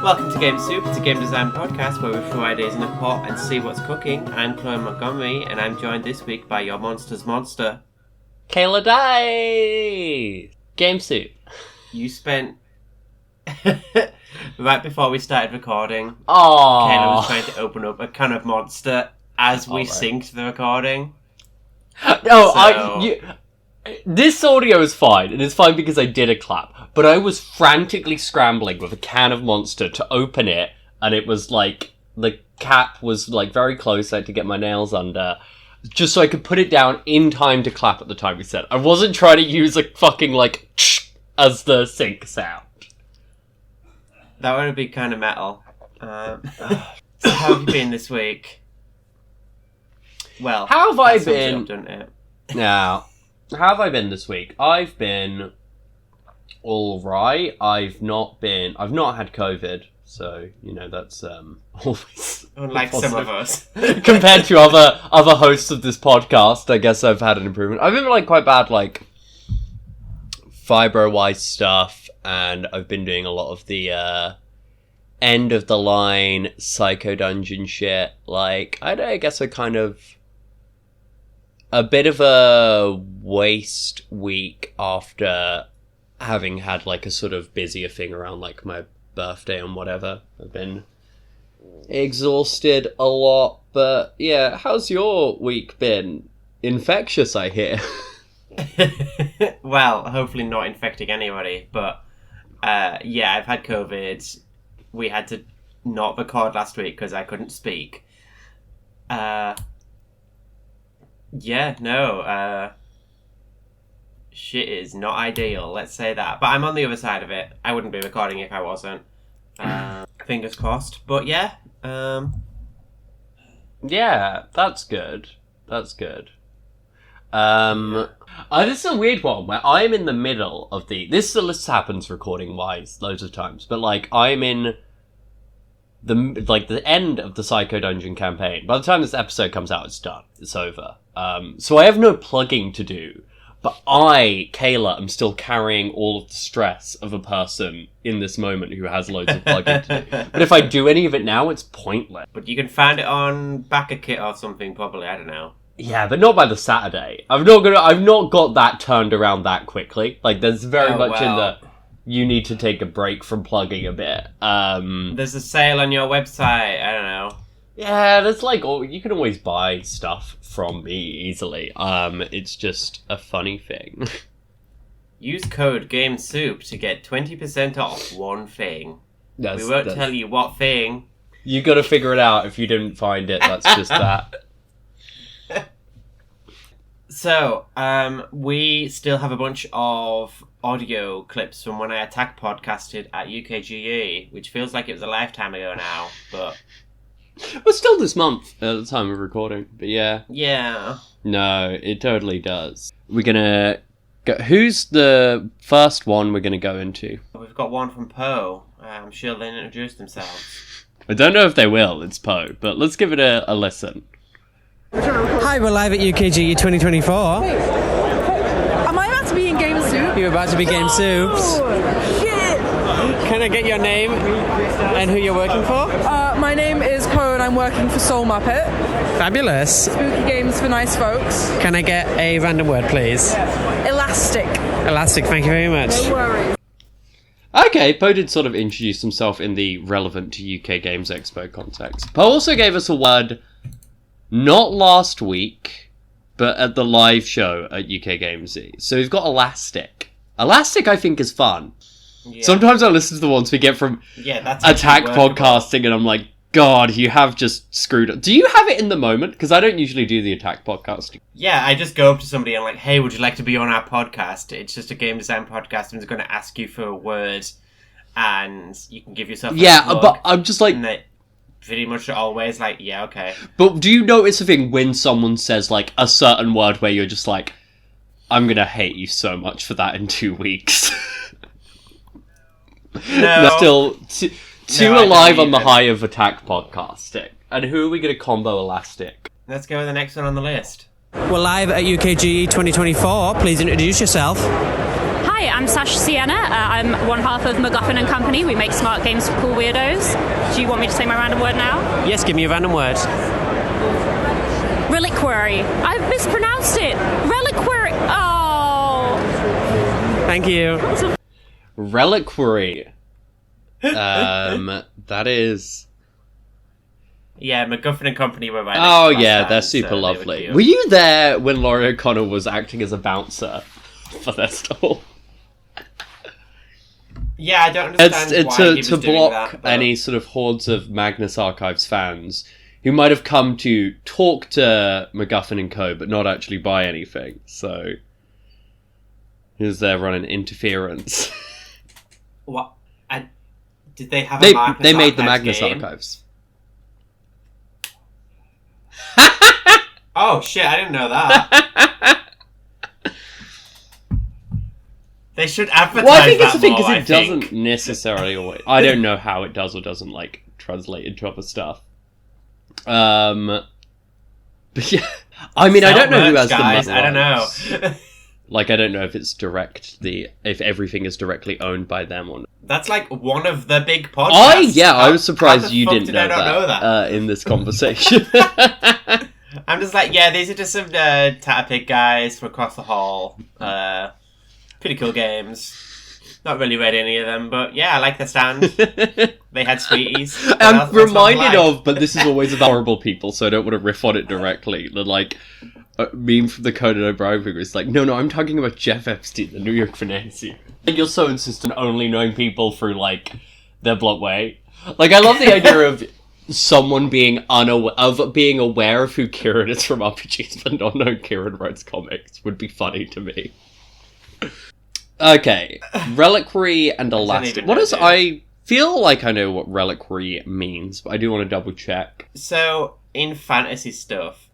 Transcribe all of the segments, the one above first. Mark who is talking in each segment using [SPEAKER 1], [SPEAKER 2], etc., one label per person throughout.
[SPEAKER 1] Welcome to Game Soup. It's a game design podcast where we throw ideas in a pot and see what's cooking. I'm Chloe Montgomery, and I'm joined this week by your monster's monster,
[SPEAKER 2] Kayla Day! Game Soup.
[SPEAKER 1] You spent... right before we started recording,
[SPEAKER 2] Aww.
[SPEAKER 1] Kayla was trying to open up a can of Monster as we synced the recording.
[SPEAKER 2] No, this audio is fine, and it's fine because I did a clap, but I was frantically scrambling with a can of Monster to open it, and it was like, the cap was like very close, I had to get my nails under, just so I could put it down in time to clap at the time we said. I wasn't trying to use a fucking like, as the sync sound.
[SPEAKER 1] That would be kind of metal. So how have you been this week? Well,
[SPEAKER 2] how have I been?
[SPEAKER 1] Up, doesn't it?
[SPEAKER 2] Now, how have I been this week? I've been alright. I've not had COVID, so, you know, that's always...
[SPEAKER 1] Unlike some of us.
[SPEAKER 2] Compared to other hosts of this podcast, I guess I've had an improvement. I've been, like, quite bad, like, fibro-wise stuff, and I've been doing a lot of the, end-of-the-line Psycho Dungeon shit. Like, I guess I kind of... a bit of a waste week after having had, like, a sort of busier thing around, like, my birthday and whatever. I've been exhausted a lot, but, yeah, how's your week been? Infectious, I hear.
[SPEAKER 1] Well, hopefully not infecting anybody, but, yeah, I've had COVID. We had to not record last week because I couldn't speak. Yeah, no, shit is not ideal, let's say that. But I'm on the other side of it. I wouldn't be recording if I wasn't. Fingers crossed. But yeah.
[SPEAKER 2] Yeah, that's good. That's good. This is a weird one where I'm in the middle of this happens recording-wise loads of times, but, like, I'm in the end of the Psycho Dungeon campaign. By the time this episode comes out, it's done. It's over. So I have no plugging to do, but I, Kayla, am still carrying all of the stress of a person in this moment who has loads of plugging to do. But if I do any of it now, it's pointless.
[SPEAKER 1] But you can find it on BackerKit or something, probably, I don't know.
[SPEAKER 2] Yeah, but not by the Saturday. I've not got that turned around that quickly. Like, there's very much in the... You need to take a break from plugging a bit.
[SPEAKER 1] There's a sale on your website. I don't know.
[SPEAKER 2] Yeah, there's like... you can always buy stuff from me easily. It's just a funny thing.
[SPEAKER 1] Use code GameSoup to get 20% off one thing. We won't tell you what thing.
[SPEAKER 2] You gotta figure it out. If you didn't find it, that's just that.
[SPEAKER 1] So, we still have a bunch of audio clips from when I Attack podcasted at UKGE, which feels like it was a lifetime ago now, but...
[SPEAKER 2] Well, still this month at the time of recording, but yeah.
[SPEAKER 1] Yeah.
[SPEAKER 2] No, it totally does. We're gonna go... Who's the first one we're gonna go into?
[SPEAKER 1] We've got one from Poe. I'm sure they'll introduce themselves.
[SPEAKER 2] I don't know if they will, it's Poe, but let's give it a listen.
[SPEAKER 3] Hi, we're live at UKGE 2024.
[SPEAKER 4] Am I about to be in Game Soup?
[SPEAKER 3] You're about to be Game Soups.
[SPEAKER 4] Shit!
[SPEAKER 3] Can I get your name and who you're working for?
[SPEAKER 4] My name is Poe and I'm working for SoulMuppet.
[SPEAKER 3] Fabulous.
[SPEAKER 4] Spooky games for nice folks.
[SPEAKER 3] Can I get a random word, please?
[SPEAKER 4] Elastic.
[SPEAKER 3] Elastic, thank you very much.
[SPEAKER 4] No worries.
[SPEAKER 2] Okay, Poe did sort of introduce himself in the relevant to UK Games Expo context. Poe also gave us a word... Not last week, but at the live show at UKGames. So we've got Elastic. Elastic, I think, is fun. Yeah. Sometimes I listen to the ones we get from Attack Podcasting, and I'm like, God, you have just screwed up. Do you have it in the moment? Because I don't usually do the Attack Podcasting.
[SPEAKER 1] Yeah, I just go up to somebody and I'm like, hey, would you like to be on our podcast? It's just a game design podcast, and it's going to ask you for a word, and you can give yourself a plug,
[SPEAKER 2] but I'm just like...
[SPEAKER 1] Pretty much always like, yeah, okay.
[SPEAKER 2] But do you notice a thing when someone says, like, a certain word where you're just like, I'm gonna hate you so much for that in 2 weeks?
[SPEAKER 1] No.
[SPEAKER 2] Still, two alive on the high of Attack podcasting. And who are we gonna combo Elastic?
[SPEAKER 1] Let's go with the next one on the list.
[SPEAKER 3] We're live at UKGE 2024. Please introduce yourself.
[SPEAKER 5] Hi, Hi, I'm Sasha Sienna. I'm one half of MacGuffin and Company. We make smart games for cool weirdos. Do you want me to say my random word now?
[SPEAKER 3] Yes, give me a random word.
[SPEAKER 5] Reliquary. I've mispronounced it. Reliquary. Oh.
[SPEAKER 3] Thank you.
[SPEAKER 2] Reliquary. That is...
[SPEAKER 1] Yeah, MacGuffin and Company were right.
[SPEAKER 2] Oh
[SPEAKER 1] next to
[SPEAKER 2] yeah,
[SPEAKER 1] last
[SPEAKER 2] they're
[SPEAKER 1] time,
[SPEAKER 2] super
[SPEAKER 1] so they
[SPEAKER 2] lovely.
[SPEAKER 1] cute.
[SPEAKER 2] Were you there when Laurie O'Connor was acting as a bouncer for their stall?
[SPEAKER 1] Yeah, I don't understand why he was
[SPEAKER 2] to
[SPEAKER 1] doing
[SPEAKER 2] block
[SPEAKER 1] that. But...
[SPEAKER 2] any sort of hordes of Magnus Archives fans who might have come to talk to MacGuffin and Co, but not actually buy anything. So he was there running interference.
[SPEAKER 1] What? Did they have a Magnus
[SPEAKER 2] They made the
[SPEAKER 1] Archives
[SPEAKER 2] Magnus
[SPEAKER 1] game?
[SPEAKER 2] Archives.
[SPEAKER 1] Oh shit! I didn't know that. They should advertise
[SPEAKER 2] Well, I think
[SPEAKER 1] that
[SPEAKER 2] it's the thing
[SPEAKER 1] more,
[SPEAKER 2] because
[SPEAKER 1] I
[SPEAKER 2] it
[SPEAKER 1] think.
[SPEAKER 2] doesn't necessarily always. I don't know how it does or doesn't like translate into other stuff. But yeah, I mean, I don't know who has
[SPEAKER 1] guys,
[SPEAKER 2] the
[SPEAKER 1] I don't know.
[SPEAKER 2] Like, I don't know if it's if everything is directly owned by them or not.
[SPEAKER 1] That's like one of the big podcasts.
[SPEAKER 2] I was surprised
[SPEAKER 1] how the
[SPEAKER 2] you
[SPEAKER 1] fuck
[SPEAKER 2] didn't
[SPEAKER 1] did I
[SPEAKER 2] know
[SPEAKER 1] not know that?
[SPEAKER 2] In this conversation.
[SPEAKER 1] I'm just like, yeah, these are just some Tatterpig guys from across the hall. Pretty cool games. Not really read any of them, but yeah, I like the stand. They had sweeties.
[SPEAKER 2] I'm reminded of, but this is always about horrible people, so I don't want to riff on it directly. The like meme from the Conan O'Brien figure is like, no, I'm talking about Jeff Epstein, the New York financier. And you're so insistent on only knowing people through like their blog way. Like, I love the idea of someone being being aware of who Kieran is from RPGs, but not knowing Kieran writes comics would be funny to me. Okay, Reliquary and Elastic. What is... I feel like I know what Reliquary means, but I do want to double check.
[SPEAKER 1] So, in fantasy stuff,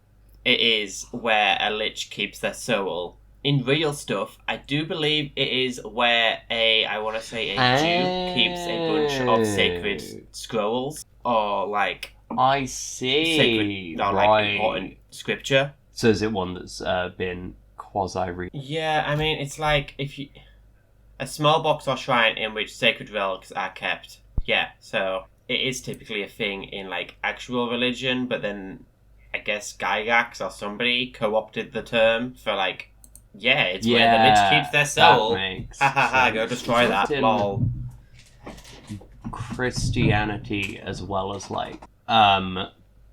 [SPEAKER 1] it is where a lich keeps their soul. In real stuff, I do believe it is where a Duke keeps a bunch of sacred scrolls, or like...
[SPEAKER 2] I see.
[SPEAKER 1] Sacred, or like important scripture.
[SPEAKER 2] So is it one that's been quasi-read?
[SPEAKER 1] Yeah, I mean, it's like if you... A small box or shrine in which sacred relics are kept. Yeah, so it is typically a thing in like actual religion, but then I guess Gygax or somebody co-opted the term for like, yeah, it's where the lich keeps their soul. Ha ha ha, go destroy that, lol.
[SPEAKER 2] Christianity as well as like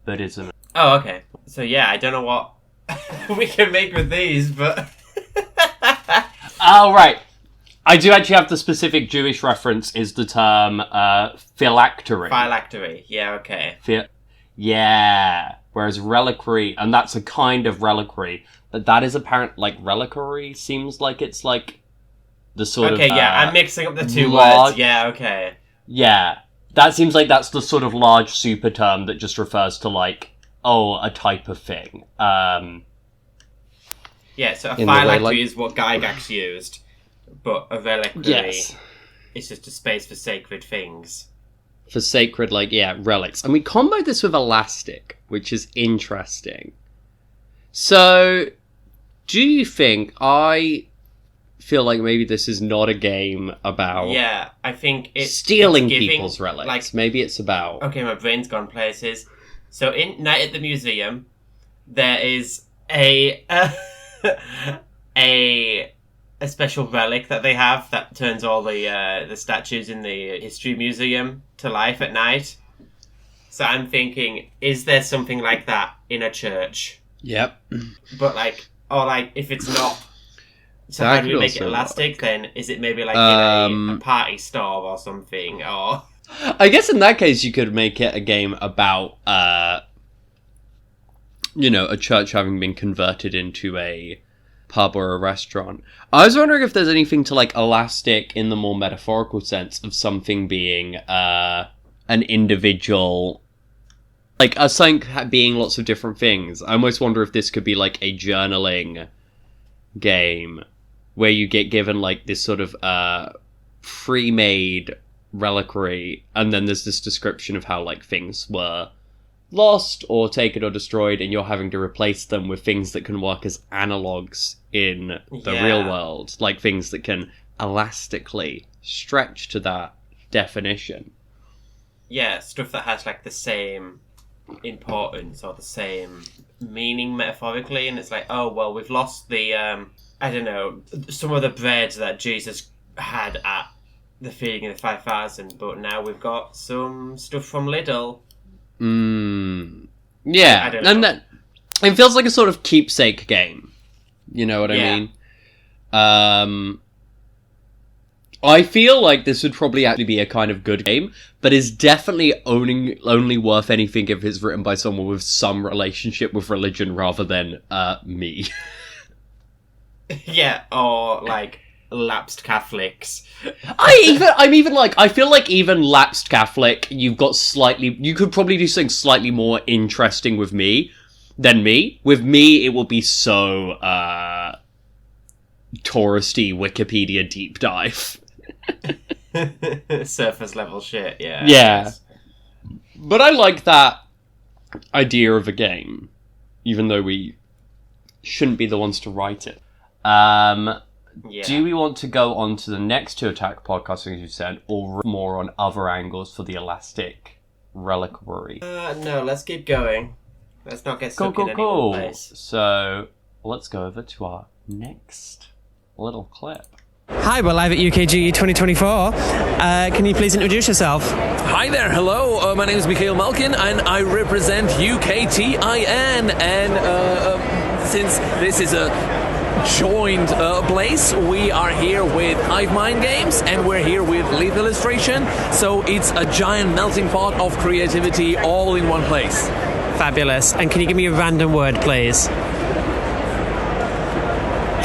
[SPEAKER 2] Buddhism.
[SPEAKER 1] Oh, okay. So yeah, I don't know what we can make with these, but...
[SPEAKER 2] Oh, right. I do actually have the specific Jewish reference, is the term phylactery.
[SPEAKER 1] Phylactery, yeah, okay.
[SPEAKER 2] Yeah. Whereas reliquary, and that's a kind of reliquary, but that is apparent, like, reliquary seems like it's like the sort of...
[SPEAKER 1] Okay, yeah, I'm mixing up the two
[SPEAKER 2] large...
[SPEAKER 1] words, yeah, okay.
[SPEAKER 2] Yeah. That seems like that's the sort of large super term that just refers to, like, a type of thing.
[SPEAKER 1] Yeah, so a phylactery is what Gygax used. But a reliquary is just a space for sacred things.
[SPEAKER 2] For sacred, relics. And we comboed this with Elastic, which is interesting. So, do you think... I feel like maybe this is not a game about...
[SPEAKER 1] Yeah, I think it's...
[SPEAKER 2] Stealing
[SPEAKER 1] giving,
[SPEAKER 2] people's relics. Like, maybe it's about...
[SPEAKER 1] Okay, my brain's gone places. So, in Night at the Museum, there is a special relic that they have that turns all the statues in the history museum to life at night. So I'm thinking, is there something like that in a church?
[SPEAKER 2] Yep.
[SPEAKER 1] But if it's not, so how do we make it elastic? Then is it maybe like in a party store or something? Or
[SPEAKER 2] I guess in that case you could make it a game about a church having been converted into a pub or a restaurant. I was wondering if there's anything to like elastic in the more metaphorical sense of something being an individual, like a something being lots of different things. I almost wonder if this could be like a journaling game where you get given like this sort of pre-made reliquary, and then there's this description of how like things were lost or taken or destroyed, and you're having to replace them with things that can work as analogs in the real world, like things that can elastically stretched to that definition.
[SPEAKER 1] Yeah, stuff that has like the same importance or the same meaning metaphorically, and it's like, oh well, we've lost the I don't know, some of the bread that Jesus had at the feeding of the 5,000, but now we've got some stuff from Lidl.
[SPEAKER 2] Yeah,
[SPEAKER 1] I don't know.
[SPEAKER 2] and that it feels like a sort of keepsake game. You know what I mean? I feel like this would probably actually be a kind of good game, but is definitely only worth anything if it's written by someone with some relationship with religion rather than me.
[SPEAKER 1] Yeah, or like lapsed Catholics.
[SPEAKER 2] I feel like even lapsed Catholic, you could probably do something slightly more interesting with me than me. With me, it will be so touristy Wikipedia deep dive.
[SPEAKER 1] Surface level shit, yeah.
[SPEAKER 2] Yeah. But I like that idea of a game, even though we shouldn't be the ones to write it.
[SPEAKER 1] Yeah.
[SPEAKER 2] Do we want to go on to the next two attack podcasts, as you said, or more on other angles for the elastic reliquary?
[SPEAKER 1] No, let's keep going. Let's not get stuck in any one place.
[SPEAKER 2] So, let's go over to our next little clip.
[SPEAKER 3] Hi, we're live at UKGE 2024. Can you please introduce yourself?
[SPEAKER 6] Hi there, hello. My name is Mikhail Malkin, and I represent UKTIN. And since this is a joined place, we are here with Hive Mind Games, and we're here with Leaf Illustration. So it's a giant melting pot of creativity all in one place.
[SPEAKER 3] Fabulous. And can you give me a random word, please?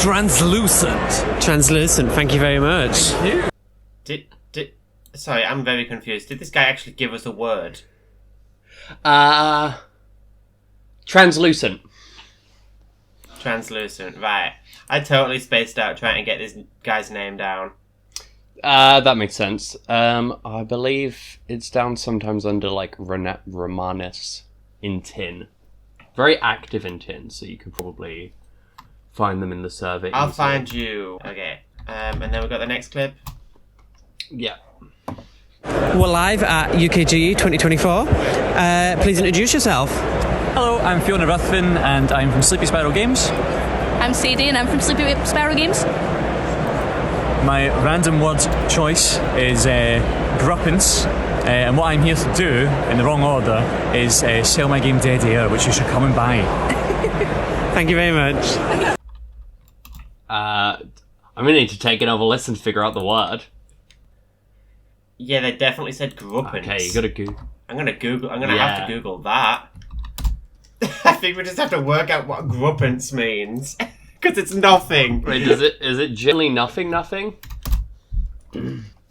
[SPEAKER 6] Translucent.
[SPEAKER 3] Translucent. Thank you very much.
[SPEAKER 1] Sorry, I'm very confused. Did this guy actually give us a word?
[SPEAKER 2] Translucent.
[SPEAKER 1] Translucent, right. I totally spaced out trying to get this guy's name down.
[SPEAKER 2] That makes sense. I believe it's down sometimes under, like, Romanus in tin. Very active in tin, so you could probably find them in the survey.
[SPEAKER 1] I'll
[SPEAKER 2] easily.
[SPEAKER 1] find you. Okay. And then we've got the next clip.
[SPEAKER 2] Yeah.
[SPEAKER 3] We're live at UKGE 2024. Please introduce yourself.
[SPEAKER 7] Hello, I'm Fiona Ruthven and I'm from Sleepy Sparrow Games.
[SPEAKER 5] I'm Sadie and I'm from Sleepy Sparrow Games.
[SPEAKER 7] My random word choice is Gruppence, and what I'm here to do, in the wrong order, is sell my game Dead Air, which you should come and buy.
[SPEAKER 3] Thank you very much.
[SPEAKER 2] I'm gonna need to take another listen to figure out the word.
[SPEAKER 1] Yeah, they definitely said Gruppence.
[SPEAKER 2] Okay, you gotta Google.
[SPEAKER 1] I'm gonna have to Google that. I think we just have to work out what Gruppence means. Because it's nothing.
[SPEAKER 2] Wait, is it generally nothing?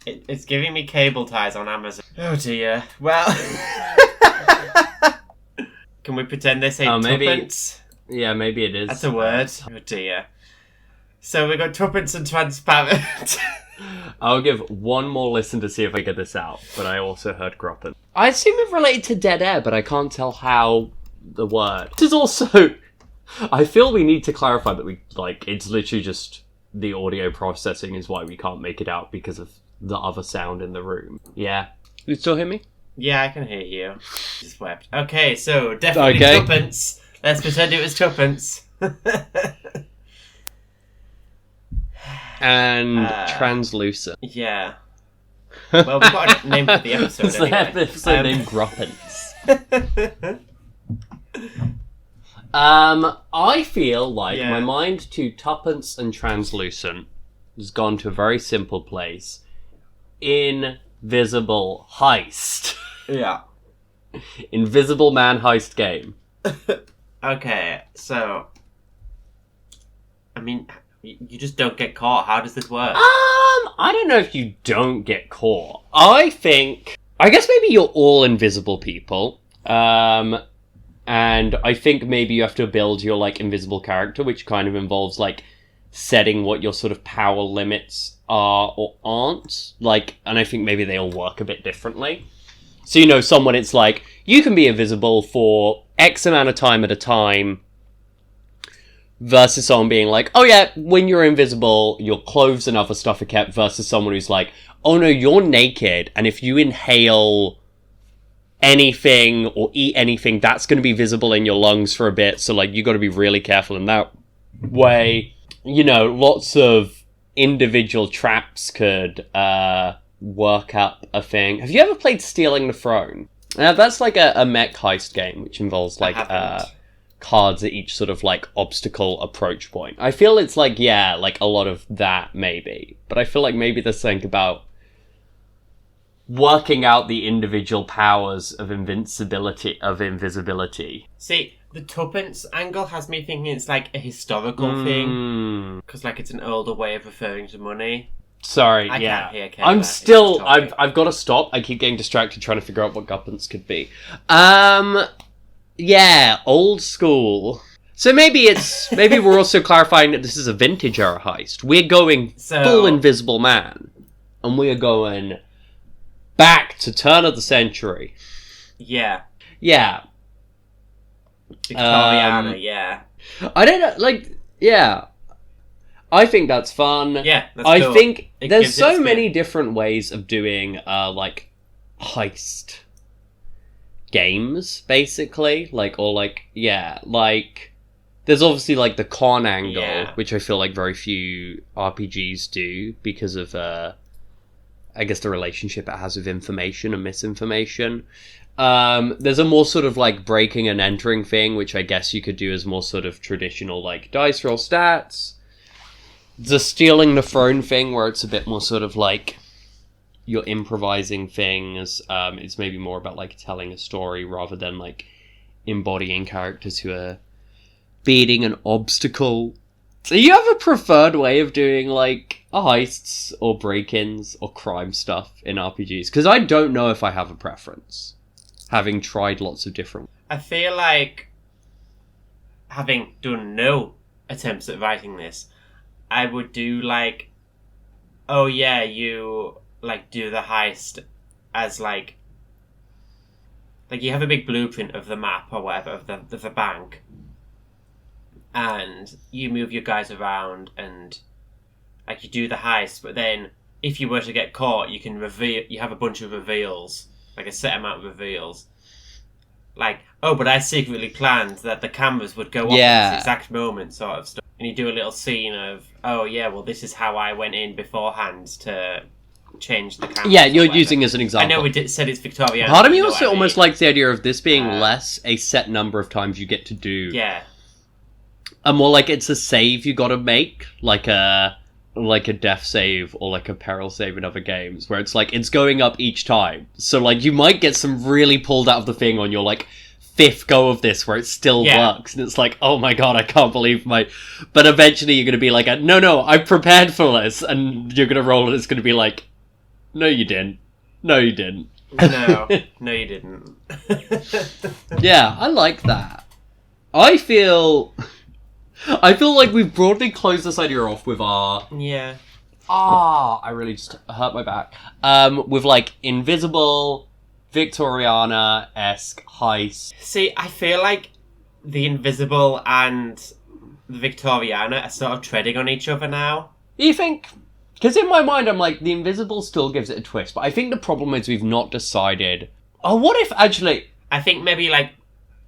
[SPEAKER 1] It's giving me cable ties on Amazon. Oh dear. Well, can we pretend they say tuppence?
[SPEAKER 2] Yeah, maybe it is.
[SPEAKER 1] That's a word. Oh dear. So we got tuppence and transparent.
[SPEAKER 2] I'll give one more listen to see if I get this out, but I also heard Gruppence. I assume it related to Dead Air, but I can't tell how the word. This is also... I feel we need to clarify that it's literally just the audio processing is why we can't make it out because of the other sound in the room. Yeah. You still hear me?
[SPEAKER 1] Yeah, I can hear you. Just wept. Okay, so definitely tuppence. Let's pretend it was tuppence.
[SPEAKER 2] And translucent.
[SPEAKER 1] Yeah. Well, we've got a name for the episode
[SPEAKER 2] It's
[SPEAKER 1] anyway.
[SPEAKER 2] the episode named Gruppence. I feel like my mind to tuppence and translucent has gone to a very simple place. Invisible Heist.
[SPEAKER 1] Yeah.
[SPEAKER 2] Invisible Man Heist game.
[SPEAKER 1] Okay, so... I mean, you just don't get caught. How does this work?
[SPEAKER 2] I don't know if you don't get caught. I guess maybe you're all invisible people. And I think maybe you have to build your, invisible character, which kind of involves, setting what your sort of power limits are or aren't. And I think maybe they all work a bit differently. So, someone, it's you can be invisible for X amount of time at a time, versus someone being like, oh yeah, when you're invisible, your clothes and other stuff are kept, versus someone who's like, oh no, you're naked, and if you inhale anything or eat anything, that's going to be visible in your lungs for a bit, so like you got to be really careful in that way. You know, lots of individual traps could work up a thing. Have you ever played Stealing the Throne? That's like a mech heist game, which involves like cards at each sort of like obstacle approach point. I feel it's like, yeah, like a lot of that maybe, but I feel like maybe there's something about working out the individual powers of invisibility.
[SPEAKER 1] See, the tuppence angle has me thinking it's like a historical thing, because like it's an older way of referring to money.
[SPEAKER 2] Sorry,
[SPEAKER 1] I
[SPEAKER 2] yeah.
[SPEAKER 1] can't hear Kayla.
[SPEAKER 2] I'm still, I've got to stop. I keep getting distracted trying to figure out what Gruppence could be. Yeah, old school. So maybe we're also clarifying that this is a vintage era heist. We're going full Invisible Man, and we are going back to turn of the century.
[SPEAKER 1] Yeah.
[SPEAKER 2] Yeah.
[SPEAKER 1] Victoriana, yeah.
[SPEAKER 2] I don't know, like, yeah. I think that's fun.
[SPEAKER 1] Yeah, that's
[SPEAKER 2] I
[SPEAKER 1] cool.
[SPEAKER 2] think
[SPEAKER 1] It
[SPEAKER 2] there's
[SPEAKER 1] gives it
[SPEAKER 2] so
[SPEAKER 1] spin.
[SPEAKER 2] many different ways of doing, like, heist games, basically. Like, or like, yeah, like, there's obviously, like, the con angle, which I feel like very few RPGs do, because of, I guess, the relationship it has with information and misinformation. There's a more sort of, like, breaking and entering thing, which I guess you could do as more sort of traditional, like, dice roll stats. The Stealing the Throne thing, where it's a bit more sort of like you're improvising things. It's maybe more about like telling a story rather than like embodying characters who are beating an obstacle. So you have a preferred way of doing like heists or break-ins or crime stuff in RPGs? Because I don't know if I have a preference, having tried lots of different.
[SPEAKER 1] I feel like, having done no attempts at writing this, I would do like, oh yeah, you like do the heist as like you have a big blueprint of the map or whatever of the bank, and you move your guys around and like you do the heist. But then if you were to get caught, you can reveal. You have a bunch of reveals, like a set amount of reveals. Like, oh, but I secretly planned that the cameras would go off at this exact moment, sort of stuff. And you do a little scene of, oh yeah, well this is how I went in beforehand to change the camera.
[SPEAKER 2] Yeah, you're using as an example.
[SPEAKER 1] I know we said it's Victorian.
[SPEAKER 2] Part of me also almost likes the idea of this being less a set number of times you get to do.
[SPEAKER 1] Yeah.
[SPEAKER 2] And more like it's a save you gotta make, like a death save or like a peril save in other games, where it's like it's going up each time. So like you might get some really pulled out of the thing on your like fifth go of this where it still works, and it's like, oh my god, I can't believe but eventually you're gonna be like, no, I prepared for this, and you're gonna roll and it's gonna be like, no you didn't. No you didn't.
[SPEAKER 1] No you didn't.
[SPEAKER 2] Yeah, I like that. I feel like we've broadly closed this idea off with our...
[SPEAKER 1] Yeah.
[SPEAKER 2] I really just hurt my back. With, like, Invisible, Victoriana-esque heist.
[SPEAKER 1] See, I feel like the Invisible and the Victoriana are sort of treading on each other now.
[SPEAKER 2] You think... Because in my mind, I'm like, the Invisible still gives it a twist, but I think the problem is we've not decided... Oh, what if, actually...
[SPEAKER 1] I think maybe, like,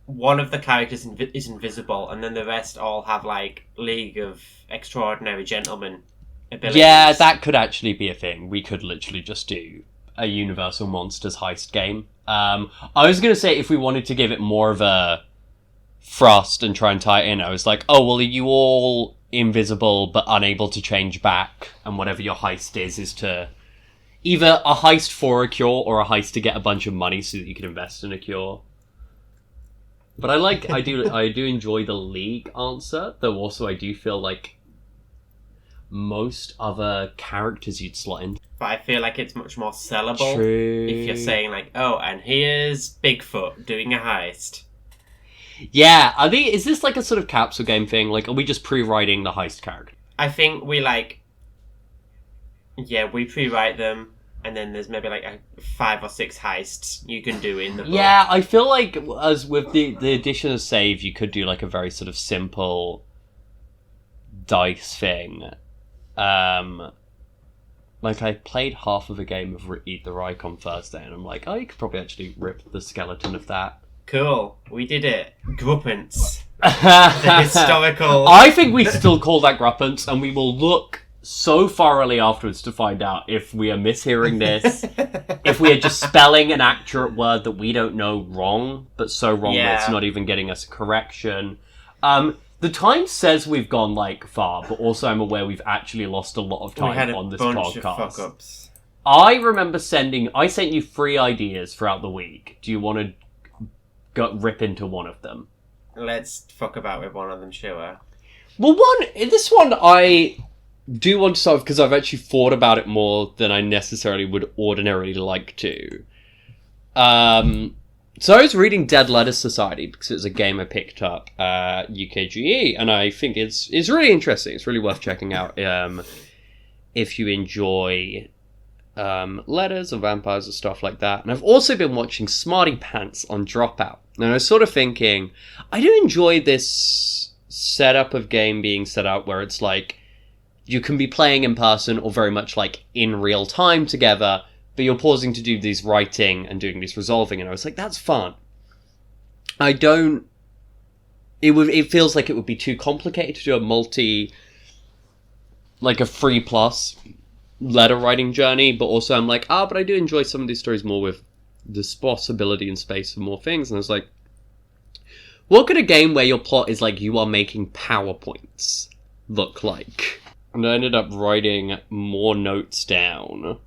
[SPEAKER 1] one of the characters is invisible, and then the rest all have, like, League of Extraordinary Gentlemen abilities.
[SPEAKER 2] Yeah, that could actually be a thing. We could literally just do a Universal Monsters heist game. I was going to say, if we wanted to give it more of a thrust and try and tie it in, I was like, oh, well, are you all invisible but unable to change back? And whatever your heist is to either a heist for a cure or a heist to get a bunch of money so that you can invest in a cure. But I do enjoy the League answer, though also I do feel like most other characters you'd slot in.
[SPEAKER 1] But I feel like it's much more sellable.
[SPEAKER 2] True.
[SPEAKER 1] If you're saying, like, oh, and here's Bigfoot doing a heist.
[SPEAKER 2] Yeah, is this like a sort of capsule game thing? Like, are we just pre-writing the heist character?
[SPEAKER 1] I think we, we pre-write them, and then there's maybe, 5 or 6 heists you can do in the book.
[SPEAKER 2] Yeah, I feel like, as with the addition of save, you could do, like, a very sort of simple dice thing. Like, I played half of a game of Eat the Reich on Thursday, and I'm like, oh, you could probably actually rip the skeleton of that.
[SPEAKER 1] Cool. We did it. Gruppence. The historical...
[SPEAKER 2] I think we still call that Gruppence, and we will look so thoroughly afterwards to find out if we are mishearing this, if we are just spelling an accurate word that we don't know wrong, but so wrong that it's not even getting us a correction. The Times says we've gone, like, far, but also I'm aware we've actually lost a lot of time on this podcast.
[SPEAKER 1] Of fuck-ups.
[SPEAKER 2] I remember I sent you 3 ideas throughout the week. Do you want to rip into one of them?
[SPEAKER 1] Let's fuck about with one of them, sure.
[SPEAKER 2] Well, this one I do want to solve because I've actually thought about it more than I necessarily would ordinarily like to. So I was reading Dead Letter Society because it's a game I picked up at UKGE, and I think it's really interesting. It's really worth checking out if you enjoy letters and vampires and stuff like that. And I've also been watching Smarty Pants on Dropout, and I was sort of thinking, I do enjoy this setup of game being set up where it's like you can be playing in person or very much like in real time together, but you're pausing to do these writing and doing this resolving, and I was like, that's fun. It feels like it would be too complicated to do a a 3+ letter writing journey, but also I'm like, but I do enjoy some of these stories more with this possibility and space for more things, and I was like, what could a game where your plot is like you are making PowerPoints look like? And I ended up writing more notes down.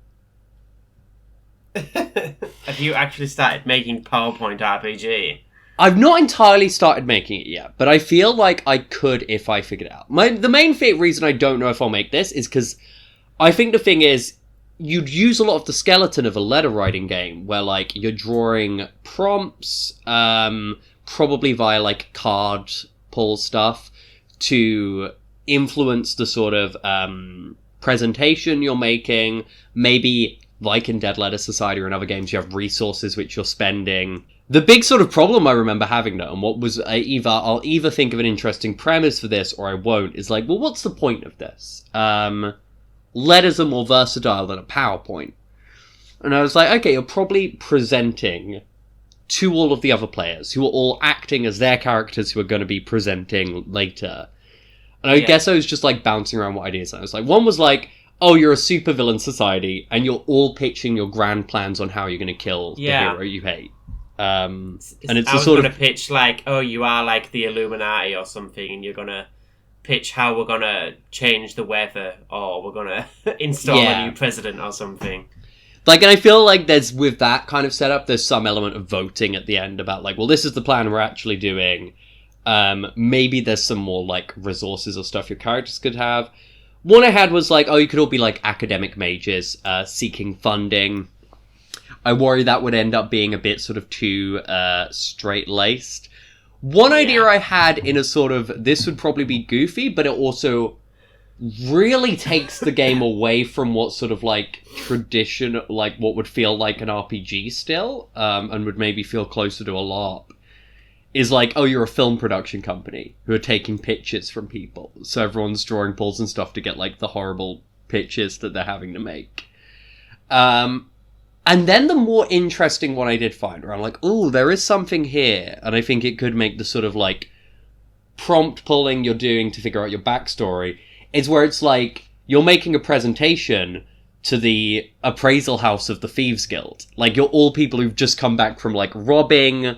[SPEAKER 1] Have you actually started making PowerPoint RPG?
[SPEAKER 2] I've not entirely started making it yet, but I feel like I could if I figured it out. The main reason I don't know if I'll make this is because I think the thing is, you'd use a lot of the skeleton of a letter writing game, where like you're drawing prompts, probably via like card pull stuff, to influence the sort of presentation you're making. Maybe like in Dead Letter Society or in other games, you have resources which you're spending. The big sort of problem I remember having though, and what was I'll either think of an interesting premise for this or I won't, is like, well, what's the point of this? Letters are more versatile than a PowerPoint. And I was like, okay, you're probably presenting to all of the other players who are all acting as their characters who are going to be presenting later. And I guess I was just like bouncing around what ideas. I was like, one was like, oh, you're a supervillain society, and you're all pitching your grand plans on how you're going to kill the hero you hate. And it's
[SPEAKER 1] I was going to pitch like, oh, you are like the Illuminati or something, and you're going to pitch how we're going to change the weather, or we're going to install a new president or something.
[SPEAKER 2] Like, and I feel like with that kind of setup, there's some element of voting at the end about like, well, this is the plan we're actually doing. Maybe there's some more like resources or stuff your characters could have. One I had was like, oh, you could all be like academic mages seeking funding. I worry that would end up being a bit sort of too straight-laced. One idea I had in a sort of, this would probably be goofy, but it also really takes the game away from what sort of like tradition, like what would feel like an RPG still, and would maybe feel closer to a LARP. Is like, oh, you're a film production company who are taking pitches from people. So everyone's drawing pulls and stuff to get, like, the horrible pitches that they're having to make. And then the more interesting one I did find, where I'm like, oh, there is something here. And I think it could make the sort of, like, prompt pulling you're doing to figure out your backstory, is where it's like, you're making a presentation to the appraisal house of the Thieves Guild. Like, you're all people who've just come back from, like, robbing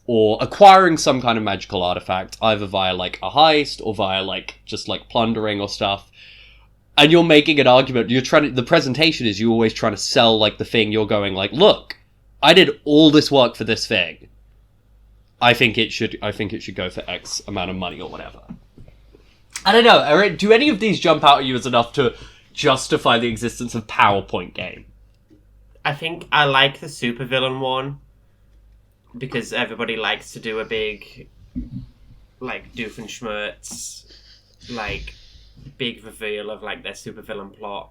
[SPEAKER 2] or acquiring some kind of magical artifact, either via, like, a heist, or via, like, just, like, plundering or stuff. And you're making an argument, the presentation is you always trying to sell, like, the thing, you're going, like, look, I did all this work for this thing. I think it should go for X amount of money or whatever. I don't know, do any of these jump out at you as enough to justify the existence of PowerPoint game?
[SPEAKER 1] I think I like the supervillain one, because everybody likes to do a big, like, Doofenshmirtz, like, big reveal of, like, their supervillain plot.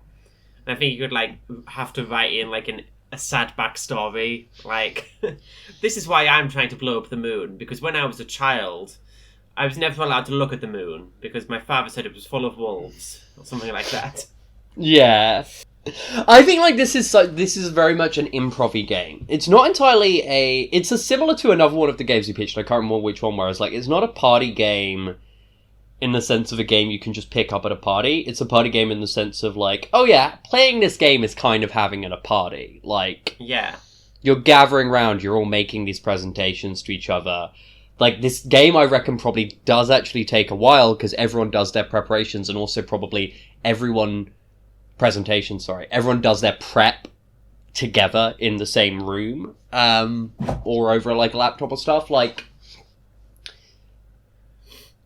[SPEAKER 1] And I think you could, like, have to write in, like, a sad backstory. Like, this is why I'm trying to blow up the moon, because when I was a child, I was never allowed to look at the moon because my father said it was full of wolves or something like that.
[SPEAKER 2] Yeah. I think like this is very much an improv-y game. It's not entirely it's similar to another one of the games you pitched. I can't remember which one. Whereas like it's not a party game in the sense of a game you can just pick up at a party. It's a party game in the sense of like, oh yeah, playing this game is kind of having a party. Like,
[SPEAKER 1] yeah,
[SPEAKER 2] you're gathering around, you're all making these presentations to each other. Like, this game, I reckon, probably does actually take a while, because everyone does their preparations, and also probably everyone does their prep together in the same room, or over, like, a laptop or stuff. Like,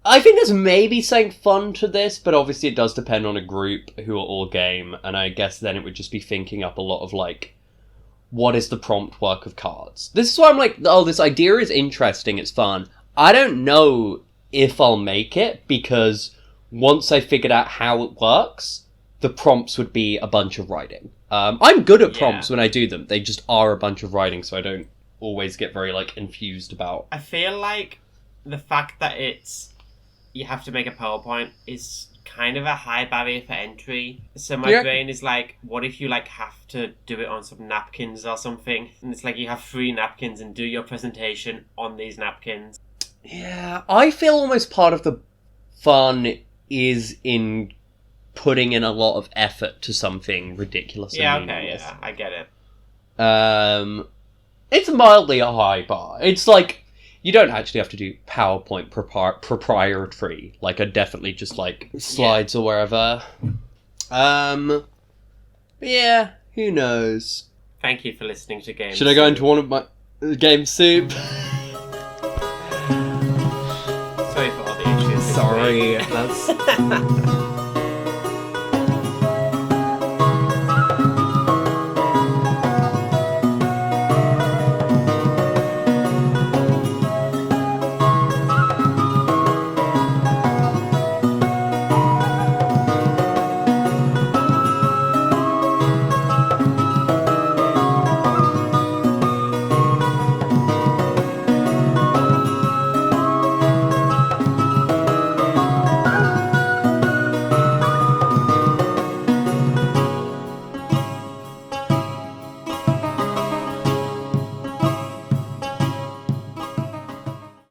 [SPEAKER 2] I think there's maybe something fun to this, but obviously it does depend on a group who are all game, and I guess then it would just be thinking up a lot of, like, what is the prompt work of cards? This is why I'm like, oh, this idea is interesting, it's fun. I don't know if I'll make it, because once I figured out how it works, the prompts would be a bunch of writing. I'm good at prompts when I do them. They just are a bunch of writing, so I don't always get very, like, infused about.
[SPEAKER 1] I feel like the fact that you have to make a PowerPoint is kind of a high barrier for entry. So my brain is like, what if you like have to do it on some napkins or something? And it's like you have 3 napkins and do your presentation on these napkins.
[SPEAKER 2] Yeah, I feel almost part of the fun is in putting in a lot of effort to something ridiculous.
[SPEAKER 1] Yeah, okay, yeah, I get it.
[SPEAKER 2] It's mildly a high bar. It's like, you don't actually have to do PowerPoint proprietary. Like, I definitely just, like, slides or wherever. But yeah, who knows?
[SPEAKER 1] Thank you for listening to Game
[SPEAKER 2] Should I go into one of my... Game Soup?
[SPEAKER 1] Sorry for all the issues.
[SPEAKER 2] Sorry, that's...